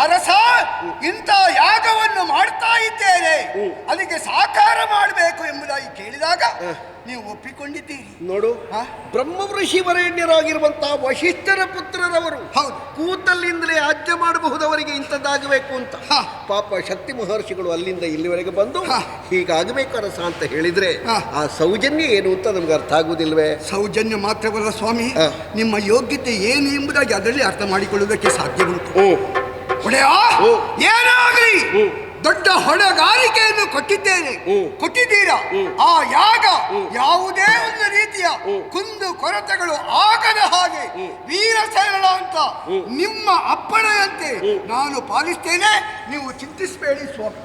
ಅರಸ, ಇಂಥ ಯಾಗವನ್ನು ಮಾಡ್ತಾ ಇದ್ದೇನೆ, ಅದಕ್ಕೆ ಸಾಕಾರ ಮಾಡಬೇಕು ಎಂಬುದಾಗಿ ಕೇಳಿದಾಗ ನೀವು ಒಪ್ಪಿಕೊಂಡಿದ್ದೀರಿ. ನೋಡು, ಬ್ರಹ್ಮಋಷಿ ವರೇಣ್ಯರಾಗಿರುವಂತಹ ವಶಿಷ್ಠರ ಪುತ್ರರವರು ಹೌದು ಕೂತಲ್ಲಿಂದಲೇ ಆಜ್ಞೆ ಮಾಡಬಹುದವರಿಗೆ ಇಂಥದ್ದಾಗಬೇಕು ಅಂತ. ಪಾಪ ಶಕ್ತಿ ಮಹರ್ಷಿಗಳು ಅಲ್ಲಿಂದ ಇಲ್ಲಿವರೆಗೆ ಬಂದು ಹೀಗಾಗಬೇಕು ಅರಸ ಅಂತ ಹೇಳಿದ್ರೆ ಆ ಸೌಜನ್ಯ ಏನು ಅಂತ ನಮ್ಗೆ ಅರ್ಥ ಆಗುವುದಿಲ್ವೇ? ಸೌಜನ್ಯ ಮಾತ್ರವಲ್ಲ ಸ್ವಾಮಿ, ನಿಮ್ಮ ಯೋಗ್ಯತೆ ಏನು ಎಂಬುದಾಗಿ ಅದರಲ್ಲಿ ಅರ್ಥ ಮಾಡಿಕೊಳ್ಳುವುದಕ್ಕೆ ಸಾಧ್ಯ ಉಂಟು. ಒಡೆಯ, ಏನಾಗಲಿ ದೊಡ್ಡ ಹೊಣೆಗಾರಿಕೆಯನ್ನು ಕೊಟ್ಟಿದ್ದೀರಾ. ಆ ಯಾಗ ಯಾವುದೇ ಒಂದು ರೀತಿಯ ಕುಂದು ಕೊರತೆಗಳು ಆಗದ ಹಾಗೆ ವೀರಸೇನ ಅಂತ ನಿಮ್ಮ ಅಪ್ಪಣೆಯಂತೆ ನಾನು ಪಾಲಿಸ್ತೇನೆ. ನೀವು ಚಿಂತಿಸಬೇಡಿ ಸ್ವಾಮಿ.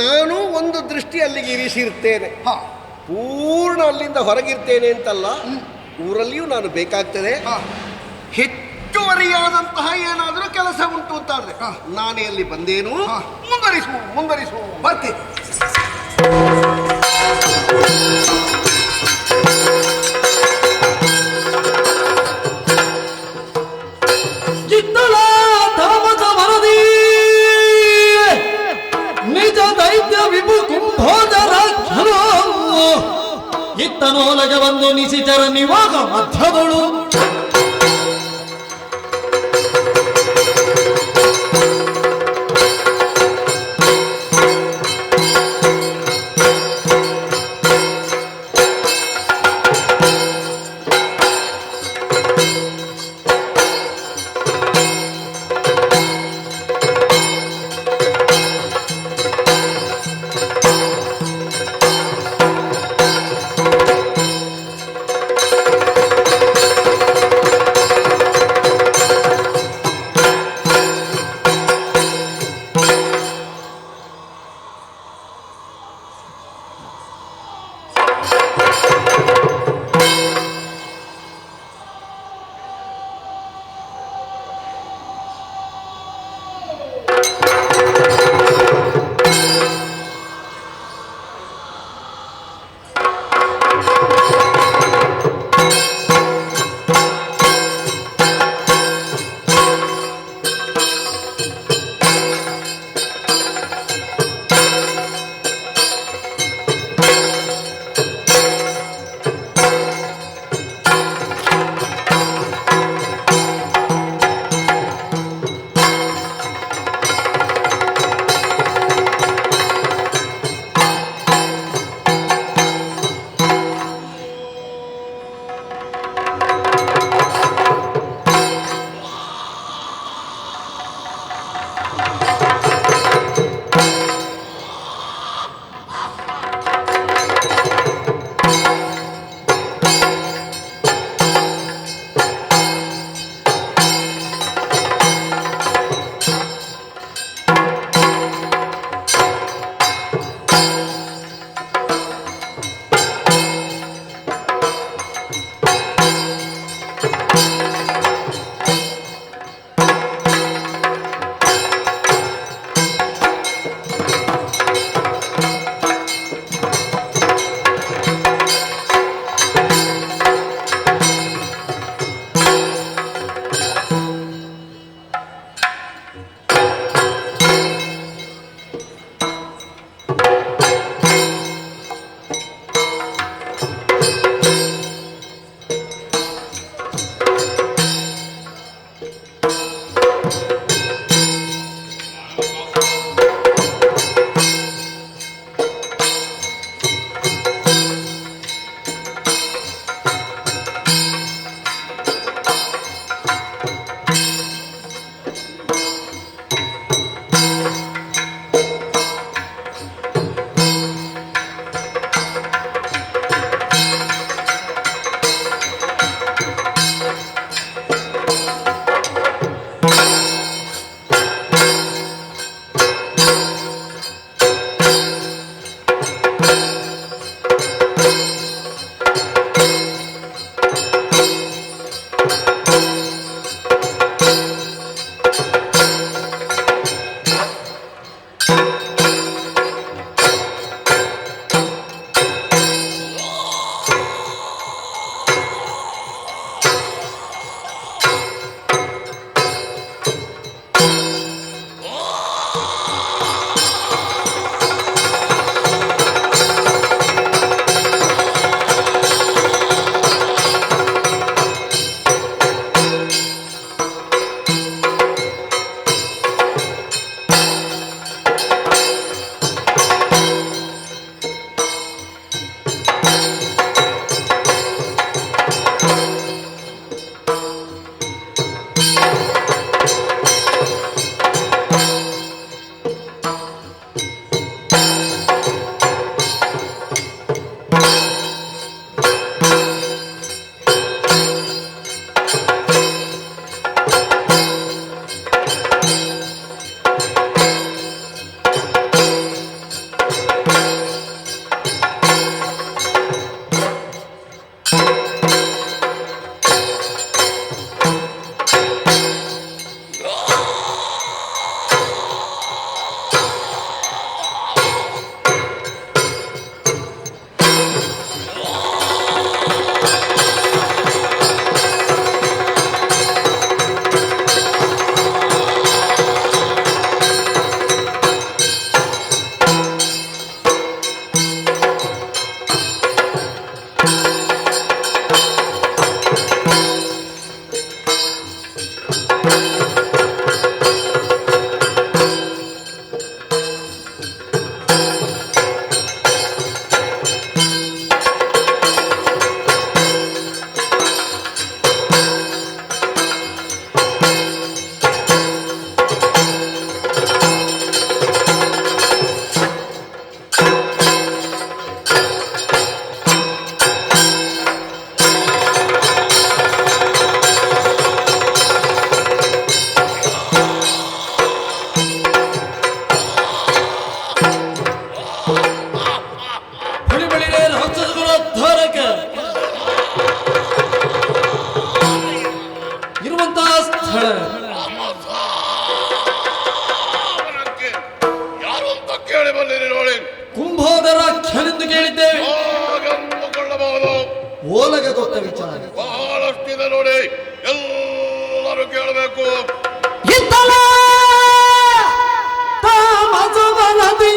ನಾನು ಒಂದು ದೃಷ್ಟಿ ಅಲ್ಲಿಗೆ ಇರಿಸಿರ್ತೇನೆ. ಪೂರ್ಣ ಅಲ್ಲಿಂದ ಹೊರಗಿರ್ತೇನೆ ಅಂತಲ್ಲ, ಊರಲ್ಲಿಯೂ ನಾನು ಬೇಕಾಗ್ತದೆ. ಹೆಚ್ಚುವರಿಯಾದಂತಹ ಏನಾದರೂ ಕೆಲಸ ಉಂಟು ಅಂತಾದ್ರೆ ನಾನೇ ಅಲ್ಲಿ ಬಂದೇನು. ಮುಂದರಿಸುವ ಬರ್ತೀನಿ. ನಿಜ ದೈತ್ಯ ವಿಭು ಕುಂಭೋಜರಾಖ್ಯನು ಇತ್ತನೋಲಗೆ ಬಂದು ನಿಶಿಚರ ನಿವಾಗ ಮಧ್ಯದಳು ಓಲಗೆ ಗೊತ್ತ ವಿಚಾರ ಬಹಳಷ್ಟಿದೆ ನೋಡಿ, ಎಲ್ಲರೂ ಕೇಳಬೇಕು. ಇತ್ತಲ ತಾಮಸವನದಿ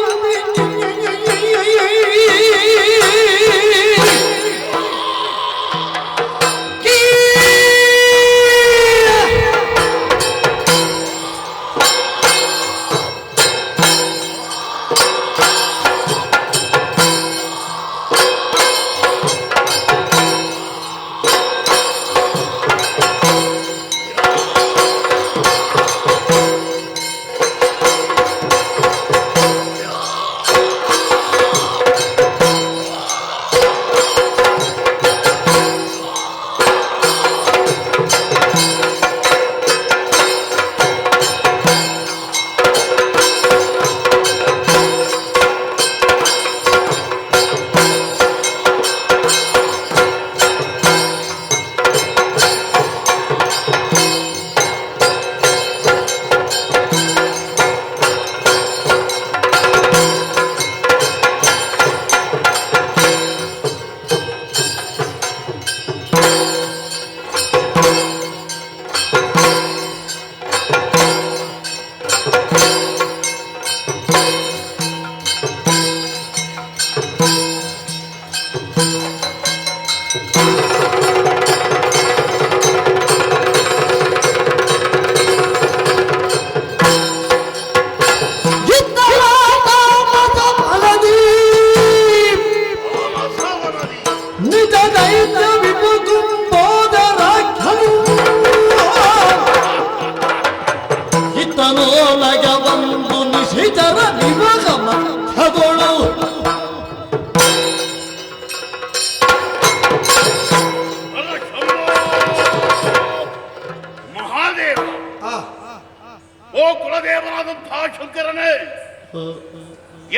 ಓ ಕುಲದೇವರಾದಂತಹ ಶಂಕರನೇ,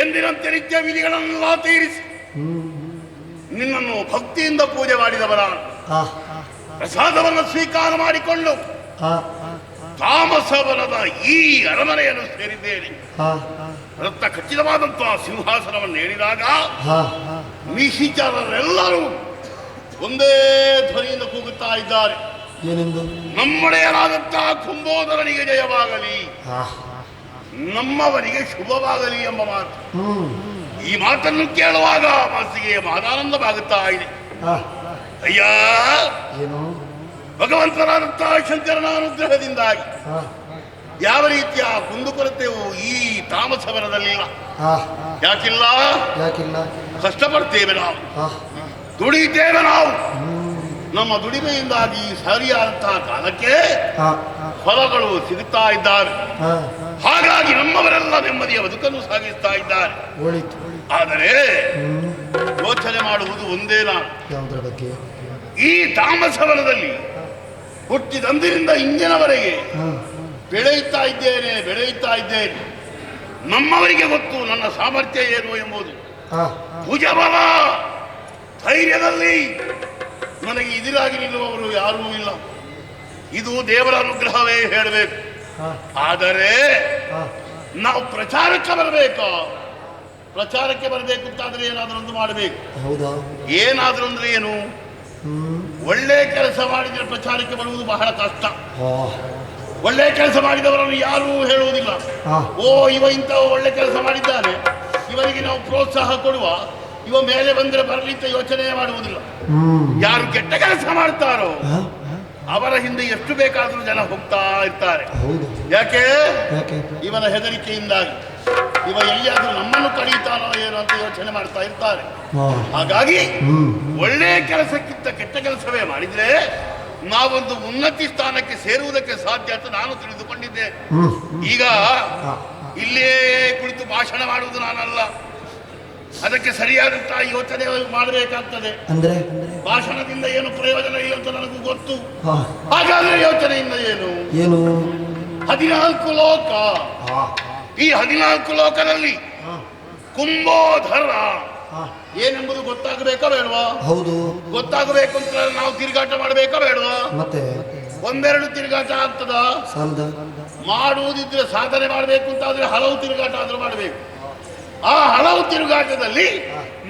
ಎಂದಿನಂತೆ ನಿತ್ಯ ವಿಧಿಗಳನ್ನೆಲ್ಲ ತೀರಿಸಿ ನಿನ್ನನ್ನು ಭಕ್ತಿಯಿಂದ ಪೂಜೆ ಮಾಡಿದವರ ಪ್ರಸಾದವನ್ನು ಸ್ವೀಕಾರ ಮಾಡಿಕೊಂಡು ತಾಮಸವನದ ಈ ಅರಮನೆಯನ್ನು ಸೇರಿದ್ದೇನೆ. ರತ್ನ ಖಚಿತವಾದಂತಹ ಸಿಂಹಾಸನವನ್ನು ಹೇಳಿದಾಗ ನಿಶಿಚರರೆಲ್ಲರೂ ಒಂದೇ ಧ್ವನಿಯಿಂದ ಕೂಗುತ್ತಾ ಇದ್ದಾರೆ, ನಮ್ಮಡೆಯರಾದಂತಹ ಕುಂಬೋದರನಿಗೆ ಜಯವಾಗಲಿ, ನಮ್ಮವರಿಗೆ ಶುಭವಾಗಲಿ ಎಂಬ ಮಾತು. ಈ ಮಾತನ್ನು ಕೇಳುವಾಗ ಮನಸ್ಸಿಗೆ ಮಹದಾನಂದವಾಗುತ್ತಾ ಇದೆ. ಅಯ್ಯ, ಭಗವಂತನಾದಂತಹ ಶಂಕರನ ಅನುಗ್ರಹದಿಂದಾಗಿ ಯಾವ ರೀತಿಯ ಕುಂದುಕೊರತೆಯು ಈ ತಾಮಸವನದಲ್ಲಿಲ್ಲ. ಯಾಕಿಲ್ಲ? ಕಷ್ಟಪಡ್ತೇವೆ ನಾವು, ದುಡಿತೇವೆ ನಾವು. ನಮ್ಮ ದುಡಿಮೆಯಿಂದಾಗಿ ಸರಿಯಾದಂತಹ ಕಾಲಕ್ಕೆ ಫಲಗಳು ಸಿಗುತ್ತಾ ಇದ್ದಾರೆ. ಹಾಗಾಗಿ ನಮ್ಮವರೆಲ್ಲ ನೆಮ್ಮದಿಯ ಬದುಕನ್ನು ಸಾಗಿಸ್ತಾ ಇದ್ದಾರೆ. ಆದರೆ ಯೋಚನೆ ಮಾಡುವುದು ಒಂದೇ, ನಾನು ಈ ತಾಮಸವನದಲ್ಲಿ ಹುಟ್ಟಿದಂದಿನಿಂದ ಇಂದಿನವರೆಗೆ ಬೆಳೆಯುತ್ತಾ ಇದ್ದೇನೆ. ನಮ್ಮವರಿಗೆ ಗೊತ್ತು ನನ್ನ ಸಾಮರ್ಥ್ಯ ಏನು ಎಂಬುದು. ಭುಜಬಲ ಧೈರ್ಯದಲ್ಲಿ ನನಗೆ ಎದುರಾಗಿ ನಿಲ್ಲುವವರು ಯಾರೂ ಇಲ್ಲ. ಇದು ದೇವರ ಅನುಗ್ರಹವೇ ಹೇಳಬೇಕು. ಆದರೆ ನಾವು ಪ್ರಚಾರಕ್ಕೆ ಬರಬೇಕು ಅಂತಾದ್ರೆ ಏನಾದರೂ ಒಂದು ಮಾಡಬೇಕು. ಏನಾದರೂ ಅಂದ್ರೆ ಏನು? ಒಳ್ಳೆ ಕೆಲಸ ಮಾಡಿದ್ರೆ ಪ್ರಚಾರಕ್ಕೆ ಬರುವುದು ಬಹಳ ಕಷ್ಟ. ಒಳ್ಳೆ ಕೆಲಸ ಮಾಡಿದವರನ್ನು ಯಾರೂ ಹೇಳುವುದಿಲ್ಲ. ಇವ ಇಂಥ ಒಳ್ಳೆ ಕೆಲಸ ಮಾಡಿದ್ದಾನೆ, ಇವರಿಗೆ ನಾವು ಪ್ರೋತ್ಸಾಹ ಕೊಡುವ, ಇವ ಮೇಲೆ ಬಂದ್ರೆ ಬರಲಿ ಅಂತ ಯೋಚನೆ ಮಾಡುವುದಿಲ್ಲ. ಯಾರು ಕೆಟ್ಟ ಕೆಲಸ ಮಾಡ್ತಾರೋ ಅವರ ಹಿಂದೆ ಎಷ್ಟು ಬೇಕಾದರೂ ಜನ ಹೋಗ್ತಾ ಇರ್ತಾರೆ. ಯಾಕೆ? ಇವನ ಹೆದರಿಕೆಯಿಂದಾಗಿ. ಇವ ಎಲ್ಲಿಯಾದ್ರೂ ನಮ್ಮನ್ನು ಕಳೀತಾನೋ ಏನೋ ಅಂತ ಯೋಚನೆ ಮಾಡ್ತಾ ಇರ್ತಾರೆ. ಹಾಗಾಗಿ ಒಳ್ಳೆ ಕೆಲಸಕ್ಕಿಂತ ಕೆಟ್ಟ ಕೆಲಸವೇ ಮಾಡಿದ್ರೆ ನಾವೊಂದು ಉನ್ನತಿ ಸ್ಥಾನಕ್ಕೆ ಸೇರುವುದಕ್ಕೆ ಸಾಧ್ಯ ಅಂತ ನಾನು ತಿಳಿದುಕೊಂಡಿದ್ದೆ. ಈಗ ಇಲ್ಲೇ ಕುಳಿತು ಭಾಷಣ ಮಾಡುವುದು ನಾನಲ್ಲ, ಅದಕ್ಕೆ ಸರಿಯಾದಂತಹ ಯೋಚನೆ ಮಾಡಬೇಕಾಗ್ತದೆ. ಭಾಷಣದಿಂದ ಏನು ಪ್ರಯೋಜನ ಇಲ್ಲ ಅಂತ ನನಗೂ ಗೊತ್ತು. ಹಾಗಾದ್ರೆ ಯೋಚನೆಯಿಂದ ಏನು? 14 ಲೋಕ, ಈ 14 ಲೋಕದಲ್ಲಿ ಕುಂಬೋಧರ ಏನೆಂಬುದು ಗೊತ್ತಾಗಬೇಕಾ ಬೇಡವಾ? ಗೊತ್ತಾಗಬೇಕು ಅಂತ ನಾವು ತಿರುಗಾಟ ಮಾಡಬೇಕಾ ಬೇಡವಾ? ಒಂದೆರಡು ತಿರುಗಾಟ ಆಗ್ತದ? ಮಾಡುವುದಿದ್ರೆ ಸಾಧನೆ ಮಾಡಬೇಕು ಅಂತಾದ್ರೆ ಹಲವು ತಿರುಗಾಟ ಆದ್ರೂ ಮಾಡಬೇಕು. ಆ ಹಲವು ತಿರುಗಾಟದಲ್ಲಿ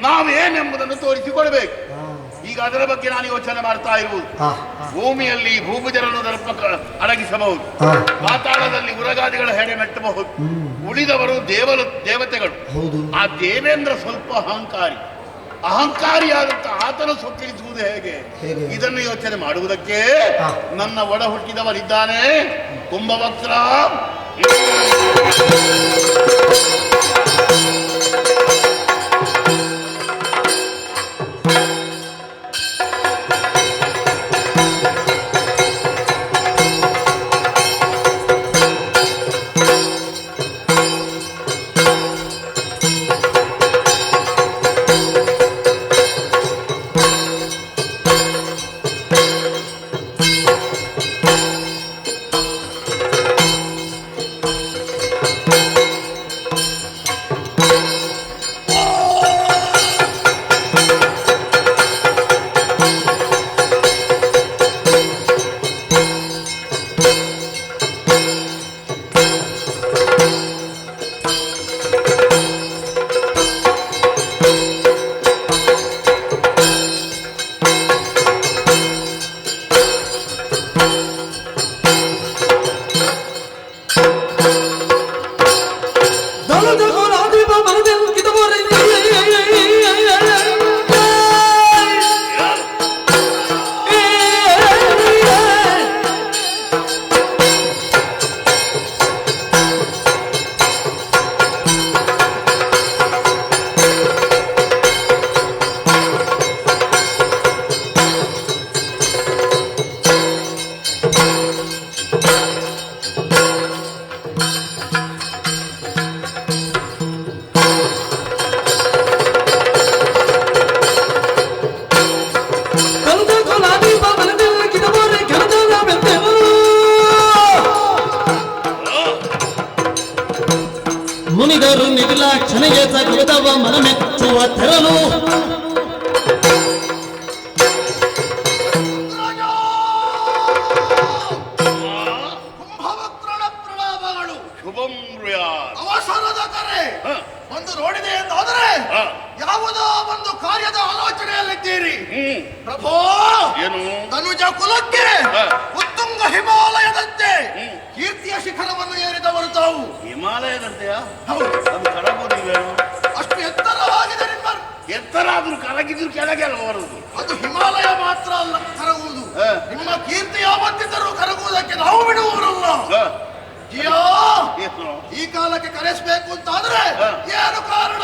ನಾವೇನೆಂಬುದನ್ನು ತೋರಿಸಿಕೊಡ್ಬೇಕು. ಈಗ ಅದರ ಬಗ್ಗೆ ನಾನು ಯೋಚನೆ ಮಾಡ್ತಾ ಇರುವುದು. ಭೂಮಿಯಲ್ಲಿ ಭೂಭುಜರನ್ನು ಅಡಗಿಸಬಹುದು, ಪಾತಾಳದಲ್ಲಿ ಉರಗಾದಿಗಳ ಹೆಡೆ ಮೆಟ್ಟಬಹುದು, ಉಳಿದವರು ದೇವತೆಗಳು. ಆ ದೇವೇಂದ್ರ ಸ್ವಲ್ಪ ಅಹಂಕಾರಿಯಾದಂತ ಆತನ ಸೊಕ್ಕಿರಿಸುವುದು ಹೇಗೆ? ಇದನ್ನು ಯೋಚನೆ ಮಾಡುವುದಕ್ಕೆ ನನ್ನ ಒಡ ಹುಟ್ಟಿದವರಿದ್ದಾನೆ ಕುಂಭವಕ್ರ. ಮುನಿದರು ನಿರ್ಲಕ್ಷಣೆಗೆ ಸಗಿದವ ಮನಮೆಚ್ಚುವ ತೆರಲು ಕುಂಭವಕ್ರನ ಪ್ರಣಾಮಗಳು. ಶುಭಂ ಅವಸರದ ಕರೆ ಒಂದು ನೋಡಿದೆ ಎಂದಾದರೆ ಯಾವುದೋ ಒಂದು ಕಾರ್ಯದ ಆಲೋಚನೆಯಲ್ಲಿದ್ದೀರಿ. ಪ್ರಭೋ, ಏನು? ತನುಜ ಕುಲಕ್ಕೆ ಉತ್ತುಂಗ ಹಿಮಾಲಯದಂತೆ ಕೀರ್ತಿಯ ಶಿಖರವನ್ನು ಏರಿದವರು ತಾವು. ಹಿಮಾಲಯದಂತೆಯಾ? ಹೌದು. ಅದು ಕರಗೋದಿಲ್ವೇನು? ಅಷ್ಟು ಎತ್ತರವಾಗಿದೆ ನಿಮ್ಮ. ಎತ್ತರ ಆದ್ರೂ ಕರಗಿದ್ರು ಕೆಳಗೆ ಅಲ್ಲ ಬರುವುದು. ಅದು ಹಿಮಾಲಯ ಮಾತ್ರ ಅಲ್ಲ ಕರಗುವುದು. ನಿಮ್ಮ ಕೀರ್ತಿ ಯಾವತ್ತಿದ್ದರೂ ಕರಗುವುದಕ್ಕೆ ನಾವು ಬಿಡುವವರಲ್ಲ. ಜಿಯಾ, ಈ ಕಾಲಕ್ಕೆ ಕರೆಸಬೇಕು ಅಂತಾದ್ರೆ ಏನು ಕಾರಣ?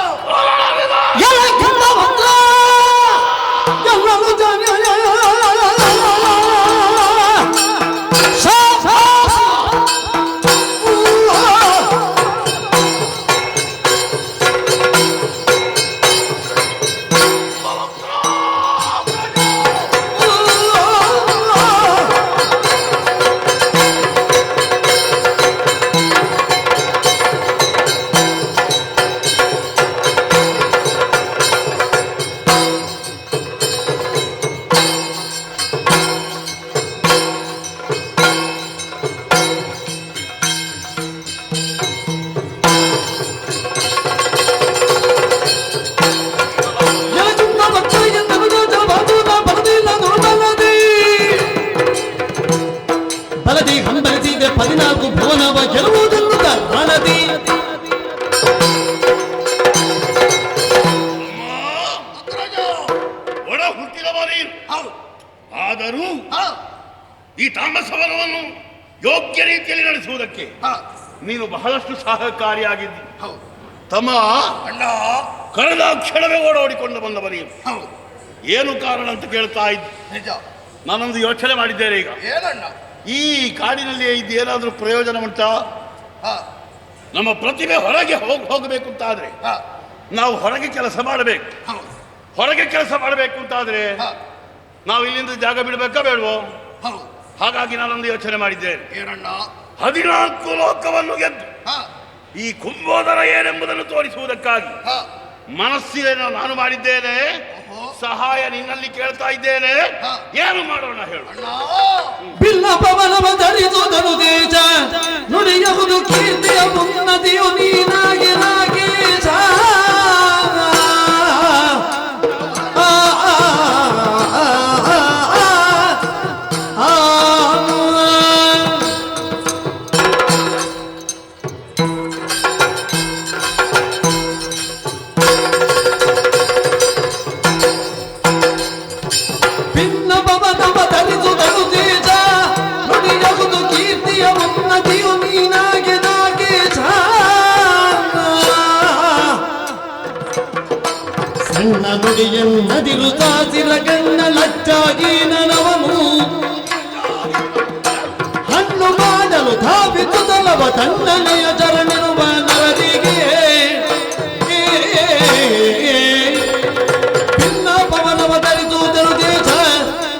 ಬಲದಿ ಹಂಬಲಿಸಿದ 14 ಭುವನವ ಗೆಲ್ಲುವುದನ್ನು ಕಾಣದಿ. ಒಡ ಹುಟ್ಟಿದವ ನೀನು. ಆದರೂ ಈ ತಾಮಸವನವನ್ನು ಯೋಗ್ಯ ರೀತಿಯಲ್ಲಿ ನಡೆಸುವುದಕ್ಕೆ ನೀನು ಬಹಳಷ್ಟು ಸಹಕಾರಿಯಾಗಿದ್ದಿ. ತಮ್ಮ ಅಣ್ಣ, ಕಳೆದ ಕ್ಷಣವೇ ಓಡೋಡಿಕೊಂಡು ಬಂದವ ನೀನು. ಏನು ಕಾರಣ ಅಂತ ಕೇಳ್ತಾ ಇದ್ದಿ. ನಿಜ. ನಾನೊಂದು ಯೋಚನೆ ಮಾಡಿದ್ದೇನೆ. ಈಗ ಏನಣ್ಣ? ಈ ಕಾಡಿನಲ್ಲಿ ಇದು ಏನಾದರೂ ಪ್ರಯೋಜನ ಉಂಟಾ? ನಮ್ಮ ಪ್ರತಿಭೆ ಹೊರಗೆ ಹೋಗಬೇಕು ಅಂತಾದ್ರೆ ನಾವು ಹೊರಗೆ ಕೆಲಸ ಮಾಡಬೇಕು. ಹೊರಗೆ ಕೆಲಸ ಮಾಡಬೇಕು ಅಂತಾದ್ರೆ ನಾವು ಇಲ್ಲಿಂದ ಜಾಗ ಬಿಡಬೇಕಾ ಬೇಡವೋ? ಹಾಗಾಗಿ ನಾನೊಂದು ಯೋಚನೆ ಮಾಡಿದ್ದೇನೆ. ಏನಣ್ಣ? 14 ಲೋಕವನ್ನು ಗೆದ್ದು ಈ ಕುಂಭೋದರ ಏನೆಂಬುದನ್ನು ತೋರಿಸುವುದಕ್ಕಾಗಿ ಮನಸ್ಸಿನ ನಾನು ಮಾಡಿದ್ದೇನೆ. ಸಹಾಯ ನಿನ್ನಲ್ಲಿ ಕೇಳ್ತಾ ಇದ್ದೇನೆ. ಏನು ಮಾಡೋಣ ಹೇಳು? ಬಿಲ್ಲ ಪವನವ ಧರಿಸುವುದನು ದೇಶ ನುಡಿಯುವುದು ಕೀರ್ತಿಯ ಉನ್ನತಿಯು ನೀನಾಗಿ ನಾಗೇಶ. ಸಣ್ಣ ನುಡಿಯನ್ನದಿರು ಸಾಸಿರ ಗಣ್ಣ ಲಚ್ಚಾಗಿ ನನವನು ಹಣ್ಣು ಮಾಡಲು ಧಾವಿಸುತ್ತಲವ ತಣ್ಣನೆಯ ಚರಣಿರುವ ನರದಿಗೆ ಭಿನ್ನ ಪವನವ ಧರಿಸುವುದರು ದೇಶ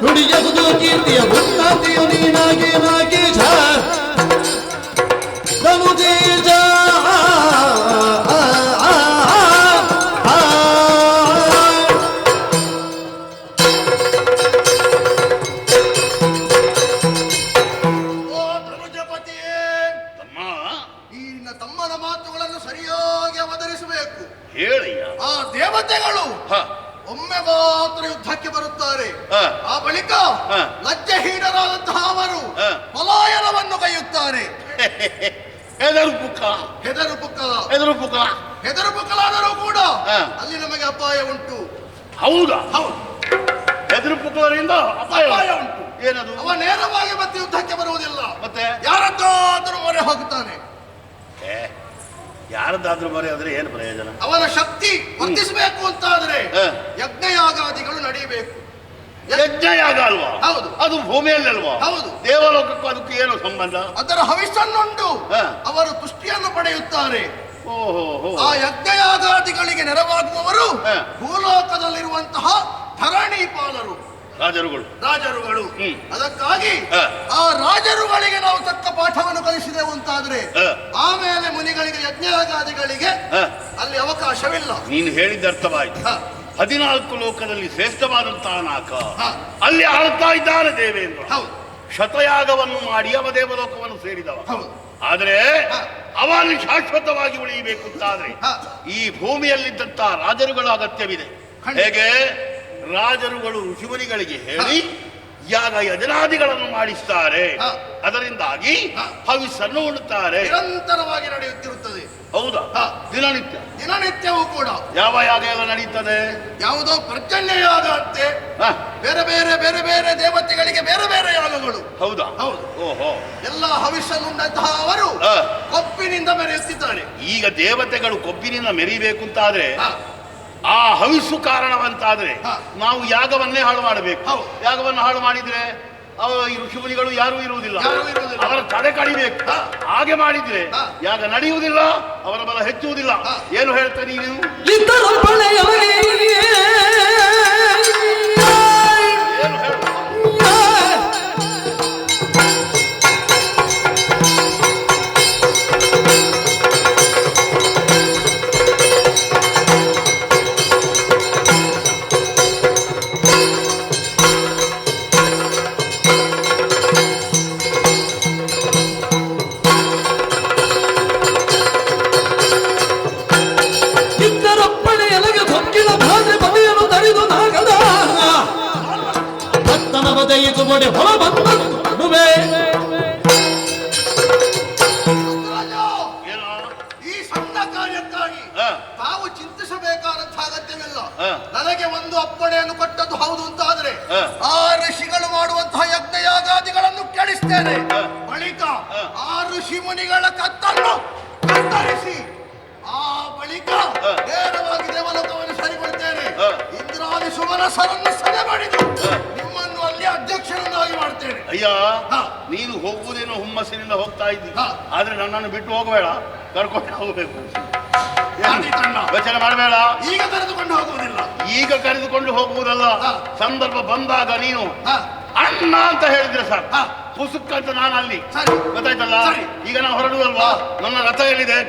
ನುಡಿಯದು ಕೀರ್ತಿಯ ಉನ್ನತಿಯು ನೀನಾಗಿ ನಾಗೇಶ ಧನು ದೇಶ ದೇವತೆಗಳು ಒಮ್ಮೆ ಮಾತ್ರ ಯುದ್ಧಕ್ಕೆ ಬರುತ್ತಾರೆ. ಆ ಬಳಿಕ ಲಜ್ಜೆಹೀನರಾದಂತಹ ಅವರು ಪಲಾಯನವನ್ನು ಕೈಯುತ್ತಾರೆ. ಹೆದರುಪುಕ್ಕಲಾದರೂ ಕೂಡ ಅಲ್ಲಿ ನಮಗೆ ಅಪಾಯ ಉಂಟು. ಹೌದಾ? ಹೌದು, ಹೆದರು ಪುಕ್ಕಲರಿಂದ ಅಪಾಯ ಉಂಟು. ಏನದು? ಅವ ನೇರವಾಗಿ ಮತ್ತೆ ಯುದ್ಧಕ್ಕೆ ಬರುವುದಿಲ್ಲ, ಮತ್ತೆ ಯಾರದ್ದಾದರೂ ಮೊರೆ ಹೋಗುತ್ತಾನೆ. ಯಾರದ್ದಾದ್ರೂ ಮರೆ ಆದ್ರೆ ಏನು ಪ್ರಯೋಜನ? ಅವನ ಶಕ್ತಿ ವರ್ಧಿಸಬೇಕು ಅಂತಾದ್ರೆ ಯಜ್ಞಯಾಗಾದಿಗಳು ನಡೆಯಬೇಕು. ಯಜ್ಞಯಾಗ ಅಲ್ವಾ? ಹೌದು. ಅದು ಭೂಮಿಯಲ್ಲಿ ಅಲ್ವಾ? ಹೌದು. ದೇವಲೋಕಕ್ಕೂ ಅದಕ್ಕೆ ಏನು ಸಂಬಂಧ? ಅದರ ಹವಿಸ್ಸನ್ನುಂಟು ಅವರು ತುಷ್ಟಿಯನ್ನು ಪಡೆಯುತ್ತಾರೆ. ಓಹೋ. ಆ ಯಜ್ಞಯಾಗಾದಿಗಳಿಗೆ ನೆರವಾಗುವವರು ಭೂಲೋಕದಲ್ಲಿರುವಂತಹ ಧರಣೀಪಾಲರು, ರಾಜರುಗಳು. ಅದಕ್ಕಾಗಿ ಆ ರಾಜರುಗಳಿಗೆ ನಾವು ತಕ್ಕ ಪಾಠವನ್ನು ಕಲಿಸಿದೆವು ಅಂತಾದ್ರೆ ಆಮೇಲೆ ಮುನಿಗಳಿಗೆ ಯಜ್ಞಯಾಗಾದಿಗಳಿಗೆ ಅಲ್ಲಿ ಅವಕಾಶವಿಲ್ಲ. ನೀನು ಹೇಳಿದ ಅರ್ಥವಾಯ್ತು. 14 ಲೋಕದಲ್ಲಿ ಶ್ರೇಷ್ಠವಾದಂತಹ ನಾಕ ಅಲ್ಲಿ ಆಳ್ತಾ ಇದ್ದಾನೆ ದೇವೇಂದ್ರ. ಶತಯಾಗವನ್ನು ಮಾಡಿ ಅವ ದೇವಲೋಕವನ್ನು ಸೇರಿದವ. ಆದರೆ ಅವನು ಶಾಶ್ವತವಾಗಿ ಉಳಿಯಬೇಕು ಅಂತಾದ್ರೆ ಈ ಭೂಮಿಯಲ್ಲಿದ್ದಂತಹ ರಾಜರುಗಳ ಅಗತ್ಯವಿದೆ. ಹೇಗೆ? ರಾಜರುಗಳು ಋಷಿಮುನಿಗಳಿಗೆ ಹೇಳಿ ಯಾಗ ಯಜನಾದಿಗಳನ್ನು ಮಾಡಿಸ್ತಾರೆ. ಅದರಿಂದಾಗಿ ಹವಿಸ್ಸನ್ನು ಉಣ್ಣುತ್ತಾರೆ. ನಿರಂತರವಾಗಿ ನಡೆಯುತ್ತಿರುತ್ತದೆ. ಹೌದಾ? ದಿನನಿತ್ಯವೂ ಕೂಡ ಯಾವ ಯಾಗ ಎಲ್ಲ ನಡೀತದೆ? ಯಾವುದೋ ಪರ್ಜನ್ಯ ಯಾಗ ಅಂತೆ, ಬೇರೆ ಬೇರೆ ಬೇರೆ ಬೇರೆ ದೇವತೆಗಳಿಗೆ ಬೇರೆ ಬೇರೆ ಯಾಗಗಳು. ಹೌದಾ? ಹೌದು. ಓಹೋ. ಎಲ್ಲ ಹವಿಸ್ಸನ್ನುಂಡಂತಹ ಅವರು ಕೊಬ್ಬಿನಿಂದ ಮೆರೆಯುತ್ತಿದ್ದಾರೆ. ಈಗ ದೇವತೆಗಳು ಕೊಬ್ಬಿನಿಂದ ಮೆರಿಬೇಕು ಅಂತಾದ್ರೆ ಆ ಹವಿಸ್ಸು ಕಾರಣವಂತಾದ್ರೆ ನಾವು ಯಾಗವನ್ನೇ ಹಾಳು ಮಾಡಬೇಕು. ಯಾಗವನ್ನು ಹಾಳು ಮಾಡಿದ್ರೆ ಈ ಋಷಿಮುನಿಗಳು ಯಾರೂ ಇರುವುದಿಲ್ಲ, ಅವರ ತಡೆ ಕಡಿಬೇಕು. ಹಾಗೆ ಮಾಡಿದ್ರೆ ಯಾಗ ನಡೆಯುವುದಿಲ್ಲ, ಅವರ ಬಲ ಹೆಚ್ಚುವುದಿಲ್ಲ. ಏನು ಹೇಳ್ತಾರೆ ನೀವು? ಈ ಸಣ್ಣ ಕಾರ್ಯಕ್ಕಾಗಿ ತಾವು ಚಿಂತಿಸಬೇಕಾದಂತಹ ಅಗತ್ಯವಿಲ್ಲ. ನನಗೆ ಒಂದು ಅಪ್ಪಣೆಯನ್ನು ಕೊಟ್ಟದ್ದು ಹೌದು ಅಂತಾದ್ರೆ ಆ ಋಷಿಗಳು ಮಾಡುವಂತಹ ಯಜ್ಞಯಾಗಾದಿಗಳನ್ನು ಕೆಡಿಸ್ತೇನೆ. ಬಳಿಕ ಆ ಋಷಿ ಮುನಿಗಳ ಕತ್ತನ್ನು ಕತ್ತರಿಸಿ ಆ ಬಳಿಕ ನೇರವಾಗಿ ದೇವಲೋಕವನ್ನು ಸರಿಪಡ್ತೇನೆ. ಇಂದ್ರಾದಿ ಸುಮನಸರನ್ನು ಸದೆ ಮಾಡಿದ್ದು ನಿಮ್ಮನ್ನು ಅಲ್ಲಿ ಅಧ್ಯಕ್ಷರನ್ನಾಗಿ ಮಾಡ್ತೇನೆ. ಅಯ್ಯ, ನೀನು ಹೋಗುವುದೇನೋ ಹುಮ್ಮಸ್ಸಿನಿಂದ ಹೋಗ್ತಾ ಇದ್ದಿ, ಆದ್ರೆ ನನ್ನನ್ನು ಬಿಟ್ಟು ಹೋಗಬೇಡ, ಕರ್ಕೊಂಡು ಹೋಗಬೇಕು. ಯೋಚನೆ ಮಾಡಬೇಡ. ಈಗ ಕರೆದುಕೊಂಡು ಹೋಗುವುದಿಲ್ಲ. ಈಗ ಕರೆದುಕೊಂಡು ಹೋಗುವುದಲ್ಲ, ಸಂದರ್ಭ ಬಂದಾಗ ನೀನು ಅಣ್ಣ ಅಂತ ಹೇಳಿದ್ರೆ ಸಾಕು, ಪುಸುಕ್ ಅಂತ ನಾನು ಅಲ್ಲಿ. ಗೊತ್ತಾಯ್ತಲ್ಲ? ಈಗ ನಾವು ಹೊರಡುವಲ್ವಾ? ನನ್ನ ರಥ ಎಲ್ಲಿದೆ?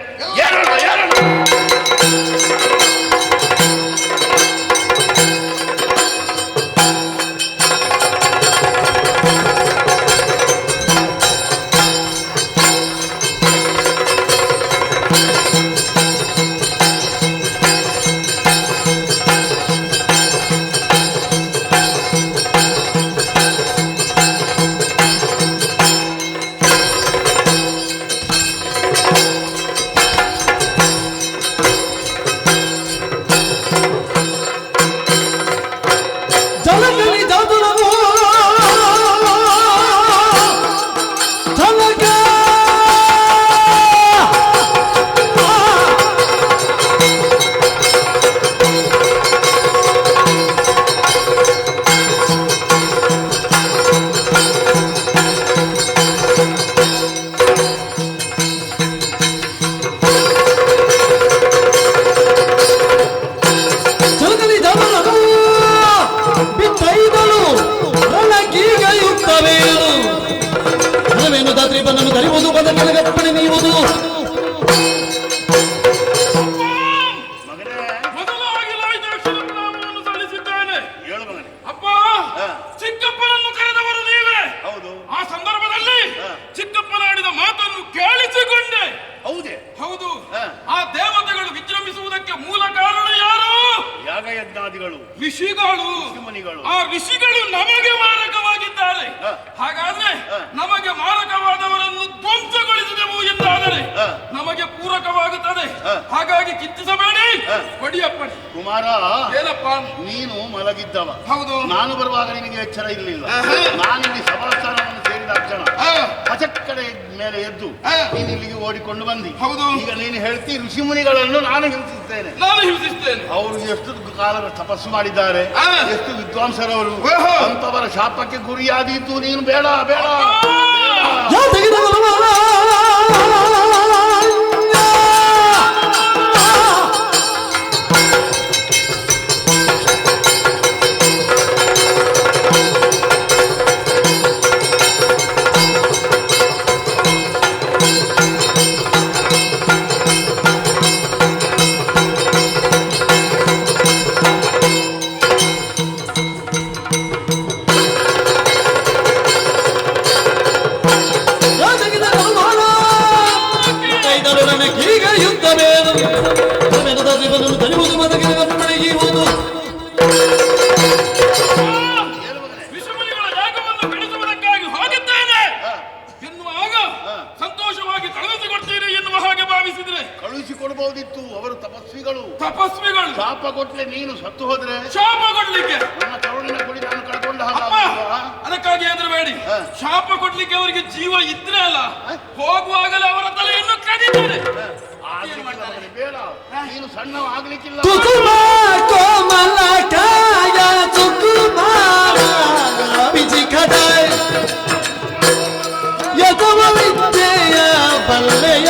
ಹೌದು. ಹ. ಆ ದೇವತೆಗಳು ವಿಜೃಂಭಿಸುವುದಕ್ಕೆ ಮೂಲ ಕಾರಣ ಯಾರು? ಯಾಗಯಜ್ಞಾದಿಗಳು, ಋಷಿಗಳು. ಋಷಿಮುನಿಗಳು. ಆ ಋಷಿಗಳು ನಮಗೆ ಮಾರಕವಾಗಿದ್ದಾರೆ. ಹ. ಹಾಗಾದ್ರೆ ಹ. ನಮಗೆ ಮಾರಕವಾದವರನ್ನು ಧ್ವಂಸಗೊಳಿಸಿದೆವು ಎಂದಾದರೆ ಹ. ನಮಗೆ ಪೂರಕವಾಗುತ್ತದೆ. ಹ. ಹಾಗಾಗಿ ಚಿಂತಿಸಬೇಡಿ. ಹ. ಕೊಡಿಯಪ್ಪಣೆ. ಕುಮಾರ, ಏನಪ್ಪ? ನೀನು ಮಲಗಿದ್ದವ. ಹೌದು. ನಾನು ಬರುವಾಗ ನಿನಗೆ ಎಚ್ಚರ ಇರಲಿಲ್ಲ. ಆಹಾ. ನಾನಿಲ್ಲಿ ಸಭಾಸ್ಥಾನವನ್ನು ಸೇರಿದ ಕ್ಷಣ ಹ. ಕಡೆ ಮೇಲೆ ಎದ್ದು ಹ. ನೀನು ಇಲ್ಲಿಗೆ ಓಡಿಕೊಂಡು ಬಂದಿ. ಹೌದು. ಈಗ ನೀನು ಹೇಳ್ತಿ ಋಷಿಮುನಿಗಳನ್ನು ನಾನು ಹಿಂಸಿಸ್ತೇನೆ. ನಾನು ಹಿಂಸಿಸ್ತೇನೆ. ಅವರು ಎಷ್ಟು ಕಾಲ ತಪಸ್ಸು ಮಾಡಿದ್ದಾರೆ, ಹ. ಎಷ್ಟು ವಿದ್ವಾಂಸರವರು. ಓಹೋ. ಅಂತವರ ಶಾಪಕ್ಕೆ ಗುರಿಯಾದೀತು ನೀನು. ಬೇಡ ಬೇಡ. ಈಗ ಯುದ್ಧವೇನು ತರುವುದು ಮದಗಿರುವ ಪಡೆಯುವುದು. ಋಷಿಮುನಿಗಳ ಯಾಗವನ್ನು ಬೆಳೆಸುವುದಕ್ಕಾಗಿ ಹೋಗಿದ್ದೇನೆ ಎನ್ನುವಾಗ ಸಂತೋಷವಾಗಿ ಕಳುಹಿಸಿಕೊಡ್ತೀರಿ ಎನ್ನುವ ಹಾಗೆ ಭಾವಿಸಿದ್ರೆ ಕಳುಹಿಸಿಕೊಡಬಹುದಿತ್ತು. ಅವರು ತಪಸ್ವಿಗಳು. ಶಾಪ ಕೊಟ್ಲೆ ನೀನು ಸತ್ತು ಹೋದ್ರೆ ಶಾಪ ಕೊಡ್ಲಿಕ್ಕೆ ನನ್ನ ಕರುಣಿನ ಕುಡಿ ನಾನು ಕಳ್ಕೊಂಡ ಅಪ್ಪ, ಅದಕ್ಕಾಗಿ ಹೆದರಬೇಡಿ. ಶಾಪ ಕೊಡ್ಲಿಕ್ಕೆ ಅವರಿಗೆ ಜೀವ ಇದ್ರೆ ಅಲ್ಲ, ಹೋಗುವಾಗಲೇ ಅವರ ತಲೆಯನ್ನು ಕಡಿತಾರೆ. ಬೇಡ, ನೀನು ಸಣ್ಣ ಆಗ್ಲಿಕ್ಕಿಲ್ಲ. ಕುಸುಮ ಕೋಮಲ ಕಾಯ ಸುಕುಮಾರ ವಿಚಿಕಟ ಯಥವ ವಿದ್ಯೆಯ ಬಲ್ಲೆಯ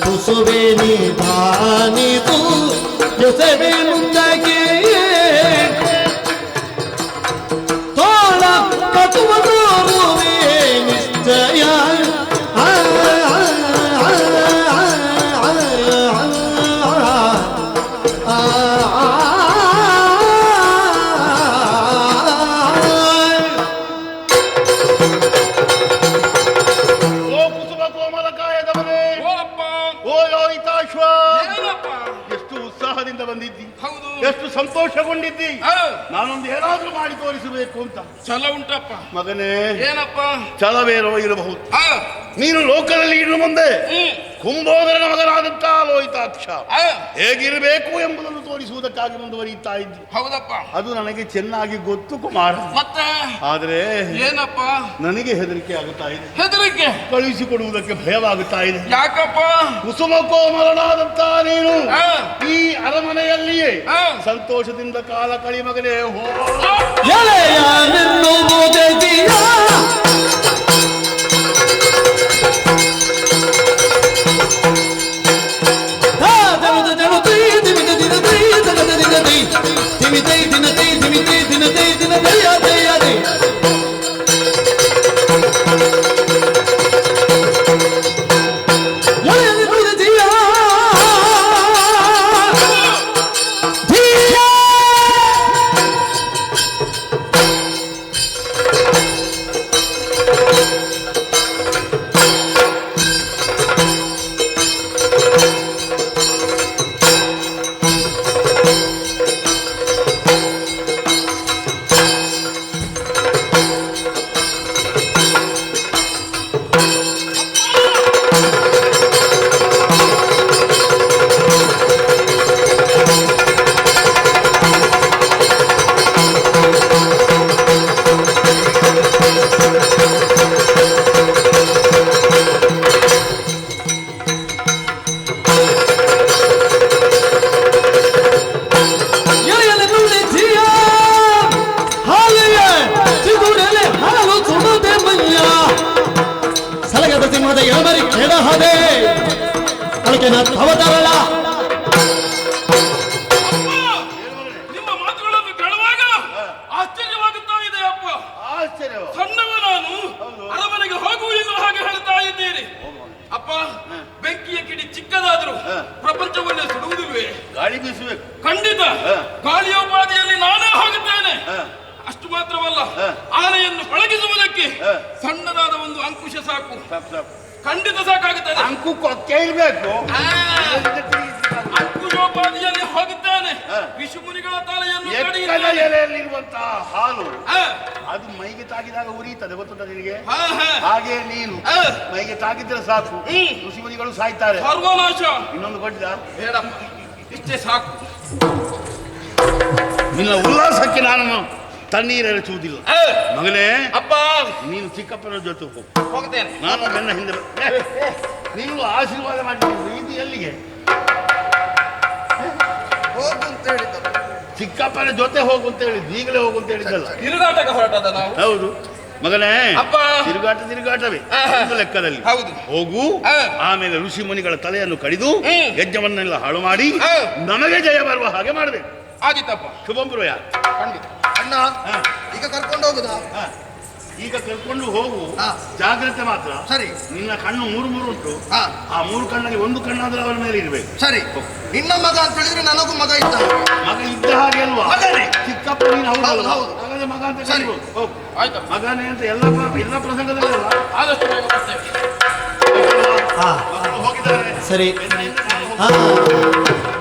ಕುಸುವೆ ನಿಧಾನಿತು ಎಸೆವೆ ಮುಂದಕ್ಕೆ ತೋಳ ಕಟುವ ತೋರುವೆ ನಿಶ್ಚಯ. ಓ ಕುಸುಮ ಕೋಮಲ ಕಾಯದವನೇ, ಓ ಅಪ್ಪ, ಓ ಯೋಯಿತಾಶ್ವ, ಏನಪ್ಪ? ಎಷ್ಟು ಉತ್ಸಾಹದಿಂದ ಬಂದಿದ್ದಿ, ಹೌದು. ಎಷ್ಟು ಸಂತೋಷಗೊಂಡಿದ್ದಿ. ಹ. ನಾನೊಂದು ಏನಾದ್ರೂ ಮಾಡಿ ತೋರಿಸಬೇಕು ಅಂತ. ಛಲ ಉಂಟಪ್ಪ. ಮಗನೇ, ಏನಪ್ಪ? ಛಲವೇನೋ ಇರಬಹುದು. ಹ. ನೀನು ಲೋಕದಲ್ಲಿ ಇನ್ನು ಮುಂದೆ ಹ್ಮ್. ಕುಂಬೋದರನ ಮಗನಾದಂತ ಲೋಹಿತಾಕ್ಷ ಹ. ಹೇಗಿರಬೇಕು ಎಂಬುದನ್ನು ತೋರಿಸುವುದಕ್ಕಾಗಿ ಮುಂದುವರಿಯುತ್ತಾ ಇದ್ದಿ. ಹೌದಪ್ಪ. ಅದು ನನಗೆ ಚೆನ್ನಾಗಿ ಗೊತ್ತು ಕುಮಾರ. ಮತ್ತೆ ಆದ್ರೆ ಏನಪ್ಪ? ನನಗೆ ಹೆದರಿಕೆ ಆಗುತ್ತಾ ಇದೆ. ಹೆದರಿಕೆ? ಕಳುಹಿಸಿಕೊಡುವುದಕ್ಕೆ ಭಯವಾಗುತ್ತಾ ಇದೆ. ಯಾಕಪ್ಪ? ಕುಸುಮ ಕೋಮಲನಾದಂತ ನೀನು ಹ. ಈ ಅರಮನೆಯಲ್ಲಿಯೇ ಹ. ಸಂತೋಷದಿಂದ ಕಾಲ ಕಳಿ ಮಗನೇ. ಎಳೆಯ ನಿನ್ನುವುದೆದಿಯ ಸಿಂಹದ ಎಳಮರಿ ಕೆಡಹದೆ ಅದಕ್ಕೆ ನಾನು ಅವತಾರಲ್ಲ. ನಿಮ್ಮ ಮಾತುಗಳನ್ನು ಕೇಳುವಾಗ ಆಶ್ಚರ್ಯವಾಗುತ್ತಾ ಇದೆ ಅಪ್ಪ. ಆಶ್ಚರ್ಯ. ಸಣ್ಣವ ನಾನು ಅರಮನೆಗೆ ಹೋಗು ಎನ್ನುವ ಹಾಗೆ ಹೇಳ್ತಾ ಇದ್ದೀರಿ ಅಪ್ಪ. ಬೆಂಕಿಯ ಕಿಡಿ ಚಿಕ್ಕದಾದರೂ ಪ್ರಪಂಚವನ್ನೇ ಸುಡುವುದಿಲ್ವೇ? ಗಾಳಿ ಬೀಸಬೇಕು. ಖಂಡಿತ. ಗಾಳಿಯೋಪಾದಿಯಲ್ಲಿ ನಾನೇ ಹೋಗುತ್ತೇನೆ. ಅಷ್ಟು ಮಾತ್ರವಲ್ಲ, ಆನೆಯನ್ನು ಪಳಗಿಸುವುದಕ್ಕೆ ಸಣ್ಣದಾದ ಒಂದು ಅಂಕುಶ ಸಾಕು. ಖಂಡಿತ ಸಾಕಾಗುತ್ತದೆ. ಅಂಕು ಕೇಳಬೇಕು. ಅಂಕುಶೋಪಾದಿಯಲ್ಲಿ ಹೋಗುತ್ತಾನೆ. ವಿಷುಮುನಿಗಳ ತಲೆಯನ್ನು ಎಕ್ಕದ ಎಲೆಯಲ್ಲಿರುವಂತಹ ಹಾಲು ಅದು ಮೈಗೆ ತಾಗಿದಾಗ ಉರಿಯುತ್ತದೆ, ಗೊತ್ತುಂಟ ನಿನಗೆ? ಹಾಗೆ ನೀನು ಮೈಗೆ ತಾಗಿದ್ರೆ ಸಾಕು, ಋಷಿಮುನಿಗಳು ಸಾಯ್ತಾರೆ. ಸರ್ವನಾಶ. ಇನ್ನೊಂದು ಕೊಟ್ಟಿದ ಬೇಡಪ್ಪ, ಇಷ್ಟೇ ಸಾಕು. ನಿನ್ನ ಉಲ್ಲಾಸಕ್ಕೆ ನಾನು ತಣ್ಣೀರು ಎರಚುವುದಿಲ್ಲ ಮಗನೇ. ಅಪ್ಪ, ನೀನು ಚಿಕ್ಕಪ್ಪನ ಜೊತೆ ಹೋಗು, ಹೋಗ್ತೇನೆ. ನಾನು ಬೆನ್ನ ಹಿಂದೆ ನೀನು ಆಶೀರ್ವಾದ ಮಾಡಿದ್ದೀನಿ. ಇದು ಎಲ್ಲಿಗೆ? ಹೋಗು ಅಂತ ಹೇಳಿದ್ದ. ಚಿಕ್ಕಪ್ಪನ ಜೊತೆ ಹೋಗು ಅಂತ ಹೇಳಿದ್ದು, ಈಗಲೇ ಹೋಗು ಅಂತ ಹೇಳಿದ್ದಲ್ಲ. ತಿರುಗಾಟಕ್ಕೆ ಹೊರಟದ ನಾವು. ಹೌದು ಮಗನೇ. ಅಪ್ಪ, ತಿರುಗಾಟವೇ ಒಂದು ಲೆಕ್ಕದಲ್ಲಿ. ಹೌದು. ಹೋಗು. ಆಮೇಲೆ ಋಷಿ ಮುನಿಗಳ ತಲೆಯನ್ನು ಕಡಿದು ಯಜ್ಞವನ್ನೆಲ್ಲ ಹಾಳು ಮಾಡಿ ನಮಗೆ ಜಯ ಬರುವ ಹಾಗೆ ಮಾಡಬೇಕು. ಆದಿತ್ತಪ್ಪ. ಶುಭಂ ಬ್ರೋಯ. ಖಂಡಿತ. ಅಣ್ಣ ಈಗ ಕರ್ಕೊಂಡು ಹೋಗುದಾ? ಈಗ ಕರ್ಕೊಂಡು ಹೋಗು, ಜಾಗ್ರತೆ ಮಾತ್ರ. ಸರಿ. ನಿನ್ನ ಕಣ್ಣು ಮೂರು ಉಂಟು. ಹಾ. ಆ ಮೂರು ಕಣ್ಣಲ್ಲಿ ಒಂದು ಕಣ್ಣಾದ್ರೆ ಅವನ ಮೇಲೆ ಇರಬೇಕು. ಸರಿ. ನಿನ್ನ ಮಗ ಅಂತ ಹೇಳಿದ್ರೆ ನನಗೂ ಮಗ ಇದ್ದ. ಮಗ ಇದ್ದ ಹಾಗೆ ಅಲ್ವಾ? ಮಗನೇ. ಚಿಕ್ಕಪ್ಪ ನೀನು. ಹೌದು, ಹೌದು. ಹಾಗಾದ್ರೆ ಮಗ ಅಂತ ಸರಿ. ಕರೀಬೋದು. ಹೋಗು. ಆಯ್ತು. ಮಗನೇ ಅಂತ ಎಲ್ಲ ಪ್ರಸಂಗದಲ್ಲ. ಆದಷ್ಟು ಬೇಗ ಬರ್ತೇವೆ. ಹಾ ಮಕ್ಕಳು ಹೋಗಿದ್ದಾರೆ. ಸರಿ. ಬೆನ್ನಿಂದ ನಾವು ಹಾ